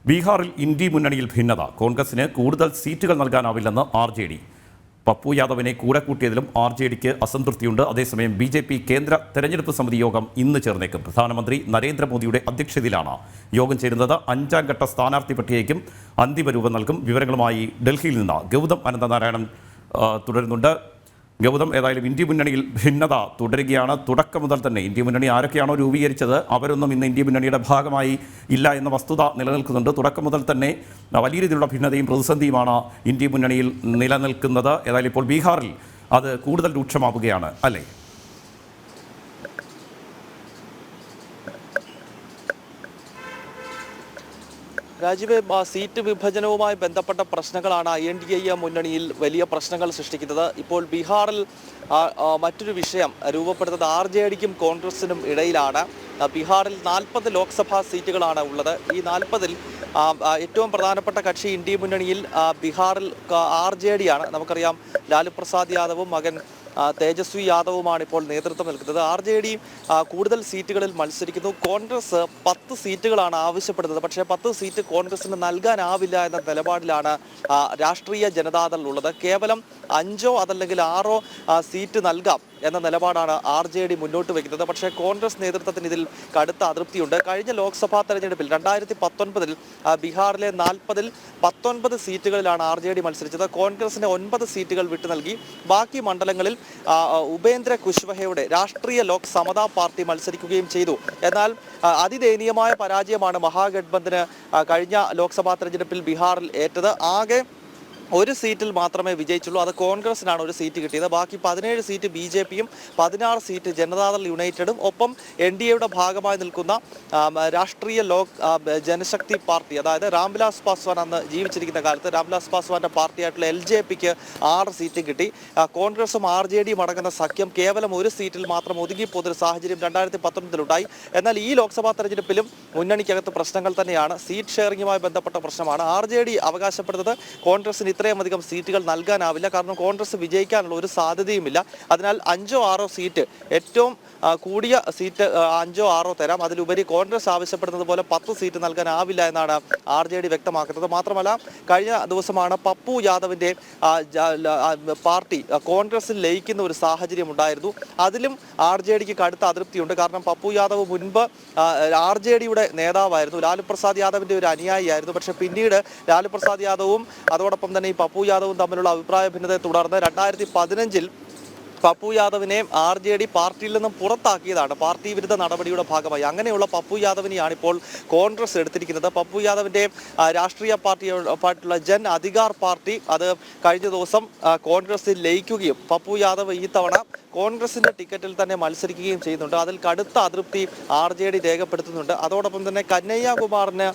ബീഹാറിൽ ഇന്ത്യ മുന്നണിയിൽ ഭിന്നത. കോൺഗ്രസിന് കൂടുതൽ സീറ്റുകൾ നൽകാനാവില്ലെന്ന് RJD. പപ്പു യാദവിനെ കൂടെ കൂട്ടിയതിലും RJDക്ക് അസംതൃപ്തിയുണ്ട്. അതേസമയം BJP കേന്ദ്ര തെരഞ്ഞെടുപ്പ് സമിതി യോഗം ഇന്ന് ചേർന്നേക്കും. പ്രധാനമന്ത്രി നരേന്ദ്രമോദിയുടെ അധ്യക്ഷതയിലാണ് യോഗം ചേരുന്നത്. 5ാം ഘട്ട സ്ഥാനാർത്ഥി പട്ടികയ്ക്കും അന്തിമ രൂപം നൽകും. വിവരങ്ങളുമായി ഡൽഹിയിൽ നിന്ന് ഗൗതം അനന്തനാരായണൻ തുടരുന്നുണ്ട്. ഗൗതം, ഏതായാലും ഇന്ത്യ മുന്നണിയിൽ ഭിന്നത തുടരുകയാണ്. തുടക്കം മുതൽ തന്നെ ഇന്ത്യ മുന്നണി ആരൊക്കെയാണോ രൂപീകരിച്ചത് അവരൊന്നും ഇന്ന് ഇന്ത്യ മുന്നണിയുടെ ഭാഗമായി ഇല്ല എന്ന വസ്തുത നിലനിൽക്കുന്നുണ്ട്. തുടക്കം മുതൽ തന്നെ വലിയ രീതിയിലുള്ള ഭിന്നതയും പ്രതിസന്ധിയുമാണ് ഇന്ത്യ മുന്നണിയിൽ നിലനിൽക്കുന്നത്. ഏതായാലും ഇപ്പോൾ ബീഹാറിൽ അത് കൂടുതൽ രൂക്ഷമാവുകയാണ്, അല്ലേ? രാജ്യവെ സീറ്റ് വിഭജനവുമായി ബന്ധപ്പെട്ട പ്രശ്നങ്ങളാണ് INDA മുന്നണിയിൽ വലിയ പ്രശ്നങ്ങൾ സൃഷ്ടിക്കുന്നത്. ഇപ്പോൾ ബീഹാറിൽ മറ്റൊരു വിഷയം രൂപപ്പെടുന്നത് RJDക്കും കോൺഗ്രസിനും ഇടയിലാണ്. ബീഹാറിൽ 40 ലോക്സഭാ സീറ്റുകളാണ് ഉള്ളത്. ഈ 40-ൽ ഏറ്റവും പ്രധാനപ്പെട്ട കക്ഷി ഇന്ത്യ മുന്നണിയിൽ ബീഹാറിൽ RJD ആണ്. നമുക്കറിയാം, ലാലു പ്രസാദ് യാദവും മകൻ തേജസ്വി യാദവുമാണ് ഇപ്പോൾ നേതൃത്വം നൽകുന്നത്. RJD കൂടുതൽ സീറ്റുകളിൽ മത്സരിക്കുന്നു. കോൺഗ്രസ് 10 സീറ്റുകളാണ് ആവശ്യപ്പെടുന്നത്. പക്ഷേ 10 സീറ്റ് കോൺഗ്രസിന് നൽകാനാവില്ല എന്ന നിലപാടിലാണ് രാഷ്ട്രീയ ജനതാദൾ ഉള്ളത്. കേവലം 5 അതല്ലെങ്കിൽ 6 സീറ്റ് നൽകാം എന്ന നിലപാടാണ് RJD മുന്നോട്ട് വയ്ക്കുന്നത്. പക്ഷേ കോൺഗ്രസ് നേതൃത്വത്തിന് ഇതിൽ കടുത്ത അതൃപ്തിയുണ്ട്. കഴിഞ്ഞ ലോക്സഭാ തെരഞ്ഞെടുപ്പിൽ 2019-ൽ ബീഹാറിലെ 40-ൽ 19 സീറ്റുകളിലാണ് RJD മത്സരിച്ചത്. കോൺഗ്രസിന് 9 സീറ്റുകൾ വിട്ടു നൽകി. ബാക്കി മണ്ഡലങ്ങളിൽ ഉപേന്ദ്ര കുശ്വഹയുടെ രാഷ്ട്രീയ ലോക് സമതാ പാർട്ടി മത്സരിക്കുകയും ചെയ്തു. എന്നാൽ അതിദയനീയമായ പരാജയമാണ് മഹാഗഠബന്ധന് കഴിഞ്ഞ ലോക്സഭാ തെരഞ്ഞെടുപ്പിൽ ബീഹാറിൽ ഏറ്റത്. ആകെ ഒരു സീറ്റിൽ മാത്രമേ വിജയിച്ചുള്ളൂ. അത് കോൺഗ്രസിനാണ് ഒരു സീറ്റ് കിട്ടിയത്. ബാക്കി 17 സീറ്റ് BJPയും 16 സീറ്റ് ജനതാദൾ യുണൈറ്റഡും ഒപ്പം NDAയുടെ ഭാഗമായി നിൽക്കുന്ന രാഷ്ട്രീയ ലോക് ജനശക്തി പാർട്ടി, അതായത് രാംവിലാസ് പാസ്വാൻ അന്ന് ജീവിച്ചിരിക്കുന്ന കാലത്ത് രാംവിലാസ് പാസ്വാന്റെ പാർട്ടിയായിട്ടുള്ള LJPക്ക് 6 സീറ്റ് കിട്ടി. കോൺഗ്രസും RJDയും അടങ്ങുന്ന സഖ്യം കേവലം ഒരു സീറ്റിൽ മാത്രം ഒതുങ്ങിപ്പോകുന്ന സാഹചര്യം 2019-ലുണ്ടായി. എന്നാൽ ഈ ലോക്സഭാ തെരഞ്ഞെടുപ്പിലും മുന്നണിക്കകത്ത് പ്രശ്നങ്ങൾ തന്നെയാണ്. സീറ്റ് ഷെയറിംഗുമായി ബന്ധപ്പെട്ട പ്രശ്നമാണ്. RJD അവകാശപ്പെടുന്നത് കോൺഗ്രസിന് ഇത്രയധികം സീറ്റുകൾ നൽകാനാവില്ല, കാരണം കോൺഗ്രസ് വിജയിക്കാനുള്ള ഒരു സാധ്യതയുമില്ല. അതിനാൽ 5 or 6 സീറ്റ്, ഏറ്റവും കൂടിയ സീറ്റ് 5 or 6 തരാം. അതിലുപരി കോൺഗ്രസ് ആവശ്യപ്പെടുന്നത് പോലെ 10 സീറ്റ് നൽകാനാവില്ല എന്നാണ് RJD വ്യക്തമാക്കുന്നത്. മാത്രമല്ല, കഴിഞ്ഞ ദിവസമാണ് പപ്പു യാദവിൻ്റെ പാർട്ടി കോൺഗ്രസിൽ ലയിക്കുന്ന ഒരു സാഹചര്യം ഉണ്ടായിരുന്നു. അതിലും RJDക്ക് കടുത്ത അതൃപ്തിയുണ്ട്. കാരണം പപ്പു യാദവ് മുൻപ് RJDയുടെ നേതാവായിരുന്നു, ലാലു പ്രസാദ് യാദവിൻ്റെ ഒരു അനുയായിയായിരുന്നു. പക്ഷേ പിന്നീട് ലാലു പ്രസാദ് യാദവും അതോടൊപ്പം തന്നെ ഈ പപ്പു യാദവും തമ്മിലുള്ള അഭിപ്രായ ഭിന്നതയെ തുടർന്ന് 2015-ൽ പപ്പു യാദവിനെ RJD പാർട്ടിയിൽ നിന്നും പുറത്താക്കിയതാണ്, പാർട്ടി വിരുദ്ധ നടപടിയുടെ ഭാഗമായി. അങ്ങനെയുള്ള പപ്പു യാദവിനെയാണ് ഇപ്പോൾ കോൺഗ്രസ് എടുത്തിരിക്കുന്നത്. പപ്പു യാദവിൻ്റെ രാഷ്ട്രീയ പാർട്ടിയുള്ള ജൻ അധികാർ പാർട്ടി അത് കഴിഞ്ഞ ദിവസം കോൺഗ്രസിൽ ലയിക്കുകയും പപ്പു യാദവ് ഈ തവണ കോൺഗ്രസിൻ്റെ ടിക്കറ്റിൽ തന്നെ മത്സരിക്കുകയും ചെയ്യുന്നുണ്ട്. അതിൽ കടുത്ത അതൃപ്തി RJD രേഖപ്പെടുത്തുന്നുണ്ട്. അതോടൊപ്പം തന്നെ കനയ്യകുമാറിന്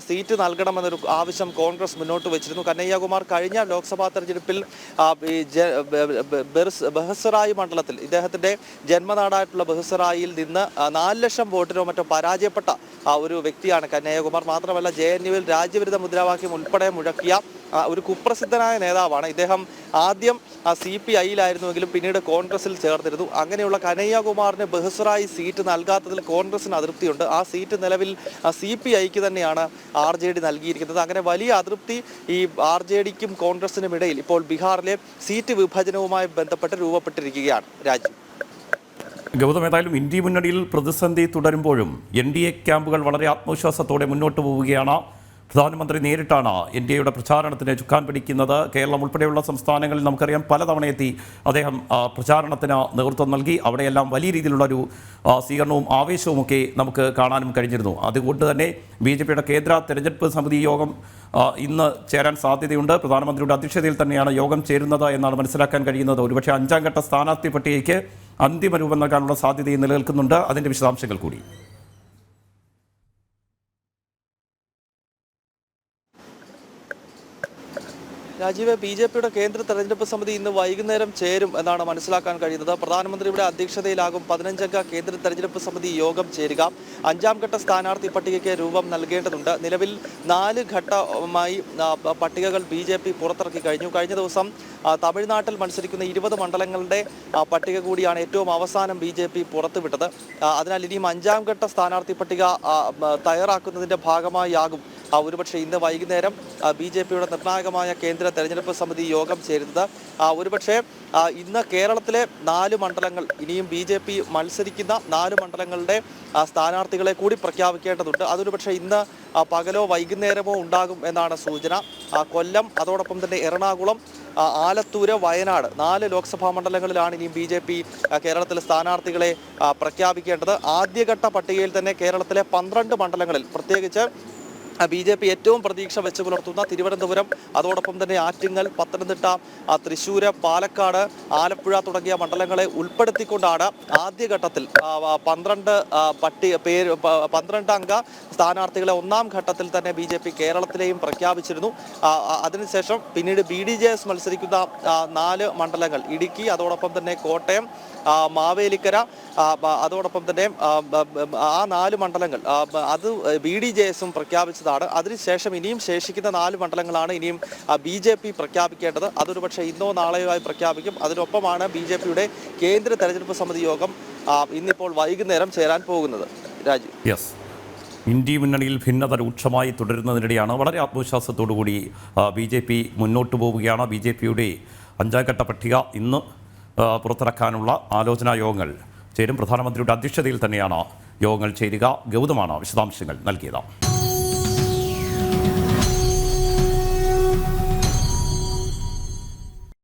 സീറ്റ് നൽകണമെന്നൊരു ആവശ്യം കോൺഗ്രസ് മുന്നോട്ട് വെച്ചിരുന്നു. കനയ്യകുമാർ കഴിഞ്ഞ ലോക്സഭാ തെരഞ്ഞെടുപ്പിൽ ബഹുസറായി മണ്ഡലത്തിൽ, ഇദ്ദേഹത്തിൻ്റെ ജന്മനാടായിട്ടുള്ള ബഹുസറായിൽ നിന്ന് 4 ലക്ഷം വോട്ടിനോ മറ്റോ പരാജയപ്പെട്ട ഒരു വ്യക്തിയാണ് കനയ്യകുമാർ. മാത്രമല്ല, JNUവിൽ രാജ്യവിരുദ്ധ മുദ്രാവാക്യം ഉൾപ്പെടെ മുഴക്കിയ ഒരു കുപ്രസിദ്ധനായ നേതാവാണ്. ഇദ്ദേഹം ആദ്യം CPIയിലായിരുന്നുവെങ്കിലും പിന്നീട് കോൺഗ്രസിൽ ചേർന്നിരുന്നു. അങ്ങനെയുള്ള കനയ്യകുമാറിന് ബഹുസറായി സീറ്റ് നൽകാത്തതിൽ കോൺഗ്രസിന് അതൃപ്തിയുണ്ട്. ആ സീറ്റ് നിലവിൽ CPIക്ക് തന്നെയാണ് RJD നൽകിയിരിക്കുന്നത്. അങ്ങനെ വലിയ അതൃപ്തി ഈ RJDക്കും കോൺഗ്രസിനും ഇടയിൽ ഇപ്പോൾ ബീഹാറിലെ സീറ്റ് വിഭജനവുമായി ബന്ധപ്പെട്ട് രൂപപ്പെട്ടിരിക്കുകയാണ്. രാജ്യം ഗൗതം, ഏതായാലും ഇന്ത്യ മുന്നണിയിൽ പ്രതിസന്ധി തുടരുമ്പോഴും NDA ക്യാമ്പുകൾ വളരെ ആത്മവിശ്വാസത്തോടെ മുന്നോട്ട് പോവുകയാണ്. പ്രധാനമന്ത്രി നേരിട്ടാണ് NDAയുടെ പ്രചാരണത്തിന് ചുക്കാൻ പിടിക്കുന്നത്. കേരളം ഉൾപ്പെടെയുള്ള സംസ്ഥാനങ്ങളിൽ നമുക്കറിയാം പലതവണ എത്തി അദ്ദേഹം പ്രചാരണത്തിന് നേതൃത്വം നൽകി. അവിടെയെല്ലാം വലിയ രീതിയിലുള്ളൊരു സ്വീകരണവും ആവേശവുമൊക്കെ നമുക്ക് കാണാനും കഴിഞ്ഞിരുന്നു. അതുകൊണ്ട് തന്നെ BJPയുടെ കേന്ദ്ര തെരഞ്ഞെടുപ്പ് സമിതി യോഗം ഇന്ന് ചേരാൻ സാധ്യതയുണ്ട്. പ്രധാനമന്ത്രിയുടെ അധ്യക്ഷതയിൽ തന്നെയാണ് യോഗം ചേരുന്നത് എന്നാണ് മനസ്സിലാക്കാൻ കഴിയുന്നത്. ഒരുപക്ഷെ 5ാം ഘട്ട സ്ഥാനാർത്ഥി പട്ടികയ്ക്ക് അന്തിമ രൂപം നൽകാനുള്ള സാധ്യതയും നിലനിൽക്കുന്നുണ്ട്. അതിൻ്റെ വിശദാംശങ്ങൾ കൂടി. രാജീവ്, ബി.ജെ.പിയുടെ കേന്ദ്ര തെരഞ്ഞെടുപ്പ് സമിതി ഇന്ന് വൈകുന്നേരം ചേരും എന്നാണ് മനസ്സിലാക്കാൻ കഴിയുന്നത്. പ്രധാനമന്ത്രിയുടെ അധ്യക്ഷതയിലാകും 15-അംഗ കേന്ദ്ര തെരഞ്ഞെടുപ്പ് സമിതി യോഗം ചേരുക. 5-ാം ഘട്ട സ്ഥാനാർത്ഥി പട്ടികയ്ക്ക് രൂപം നൽകേണ്ടതുണ്ട്. നിലവിൽ 4 ഘട്ടമായി പട്ടികകൾ ബി.ജെ.പി പുറത്തിറക്കി കഴിഞ്ഞു. കഴിഞ്ഞ ദിവസം തമിഴ്നാട്ടിൽ മത്സരിക്കുന്ന 20 മണ്ഡലങ്ങളുടെ പട്ടിക കൂടിയാണ് ഏറ്റവും അവസാനം ബി.ജെ.പി പുറത്തുവിട്ടത്. അതിനാൽ ഇനിയും 5-ാം ഘട്ട സ്ഥാനാർത്ഥി പട്ടിക തയ്യാറാക്കുന്നതിൻ്റെ ഭാഗമായാകും ഒരുപക്ഷെ ഇന്ന് വൈകുന്നേരം ബി.ജെ.പിയുടെ നിർണായകമായ കേന്ദ്ര തെരഞ്ഞെടുപ്പ് സമിതി യോഗം ചേരുന്നത്. ഒരുപക്ഷെ ഇന്ന് കേരളത്തിലെ 4 മണ്ഡലങ്ങൾ, ഇനിയും ബി.ജെ.പി മത്സരിക്കുന്ന 4 മണ്ഡലങ്ങളുടെ സ്ഥാനാർത്ഥികളെ കൂടി പ്രഖ്യാപിക്കേണ്ടതുണ്ട്. അതൊരുപക്ഷെ ഇന്ന് പകലോ വൈകുന്നേരമോ ഉണ്ടാകും എന്നാണ് സൂചന. കൊല്ലം, അതോടൊപ്പം തന്നെ എറണാകുളം, ആലത്തൂര്, വയനാട് 4 ലോക്സഭാ മണ്ഡലങ്ങളിലാണ് ഇനിയും ബി.ജെ.പി കേരളത്തിലെ സ്ഥാനാർത്ഥികളെ പ്രഖ്യാപിക്കേണ്ടത്. ആദ്യഘട്ട പട്ടികയിൽ തന്നെ കേരളത്തിലെ 12 മണ്ഡലങ്ങളിൽ, പ്രത്യേകിച്ച് ബി.ജെ.പി ഏറ്റവും പ്രതീക്ഷ വെച്ച് പുലർത്തുന്ന തിരുവനന്തപുരം, അതോടൊപ്പം തന്നെ ആറ്റിങ്ങൽ, പത്തനംതിട്ട, തൃശ്ശൂർ, പാലക്കാട്, ആലപ്പുഴ തുടങ്ങിയ മണ്ഡലങ്ങളെ ഉൾപ്പെടുത്തിക്കൊണ്ടാണ് ആദ്യഘട്ടത്തിൽ 12 അംഗ സ്ഥാനാർത്ഥികളെ 1-ാം ഘട്ടത്തിൽ തന്നെ ബി.ജെ.പി കേരളത്തിലെയും പ്രഖ്യാപിച്ചിരുന്നു. അതിനുശേഷം പിന്നീട് ബി.ഡി.ജെ.എസ് മത്സരിക്കുന്ന 4 മണ്ഡലങ്ങൾ, ഇടുക്കി, അതോടൊപ്പം തന്നെ കോട്ടയം, മാവേലിക്കര, അതോടൊപ്പം തന്നെ ആ 4 മണ്ഡലങ്ങൾ അത് ബി.ഡി.ജെ.എസും പ്രഖ്യാപിച്ചതാണ്. അതിനുശേഷം ഇനിയും ശേഷിക്കുന്ന 4 മണ്ഡലങ്ങളാണ് ഇനിയും ബി.ജെ.പി പ്രഖ്യാപിക്കേണ്ടത്. അതൊരു പക്ഷേ ഇന്നോ നാളെയോ ആയി പ്രഖ്യാപിക്കും. അതിനൊപ്പമാണ് ബി.ജെ.പിയുടെ കേന്ദ്ര തെരഞ്ഞെടുപ്പ് സമിതി യോഗം ഇന്നിപ്പോൾ വൈകുന്നേരം ചേരാൻ പോകുന്നത്. രാജു. യെസ്, ഇന്ത്യ മുന്നണിയിൽ ഭിന്നത രൂക്ഷമായി തുടരുന്നതിനിടെയാണ് വളരെ ആത്മവിശ്വാസത്തോടുകൂടി ബി.ജെ.പി മുന്നോട്ട് പോവുകയാണ്. ബി.ജെ.പിയുടെ 5-ാം ഘട്ട പട്ടിക ഇന്ന് പുറത്തിറക്കാനുള്ള ആലോചനാ യോഗങ്ങൾ ചേരും. പ്രധാനമന്ത്രിയുടെ അധ്യക്ഷതയിൽ തന്നെയാണ് യോഗങ്ങൾ ചേരുക. ഗൗതമാണ് വിശദാംശങ്ങൾ നൽകിയത്.